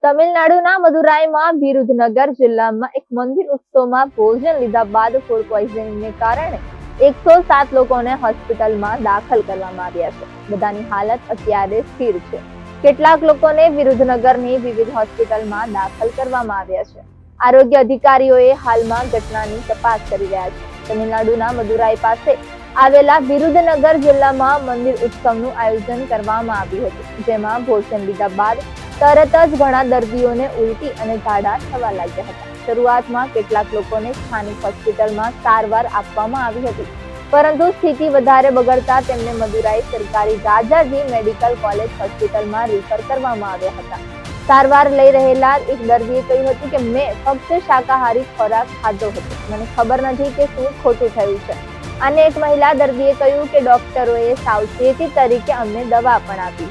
તમિલનાડુના મદુરાઈમાં વિરુધનગર જિલ્લામાં એક મંદિર ઉત્સવમાં ભોજન લીધા બાદ ફૂડ પોઈઝનિંગને કારણે 107 લોકોને હોસ્પિટલમાં દાખલ કરવામાં આવ્યા છે. બધાની હાલત અત્યારે સ્થિર છે. કેટલાક લોકોને વિરુધનગરની વિવિધ હોસ્પિટલમાં દાખલ કરવામાં આવ્યા છે. આરોગ્ય અધિકારીઓએ હાલમાં ઘટનાની તપાસ કરી રહ્યા છે. તમિલનાડુના મદુરાઈ પાસે આવેલા વિરુધનગર જિલ્લામાં મંદિર ઉત્સવનું આયોજન કરવામાં આવ્યું હતું, જેમાં ભોજન લીધા બાદ તરત જ ઘણા દર્દીઓને ઉલટી અને ઝાડા થવા લાગ્યા હતા. શરૂઆતમાં કેટલાક લોકોને સ્થાનિક હોસ્પિટલમાં સારવાર આપવામાં આવી હતી, પરંતુ સ્થિતિ વધારે બગડતા તેમને મદુરાઈ સરકારી રાજાજી મેડિકલ કોલેજ હોસ્પિટલમાં રિફર કરવામાં આવ્યા હતા. સારવાર લઈ રહેલા એક દર્દીએ કહ્યું હતું કે મેં ફક્ત શાકાહારી ખોરાક ખાધો હતો, મને ખબર નથી કે શું ખોટું થયું છે. અને એક મહિલા દર્દીએ કહ્યું કે ડોક્ટરોએ સાવચેતી તરીકે અમને દવા પણ આપી.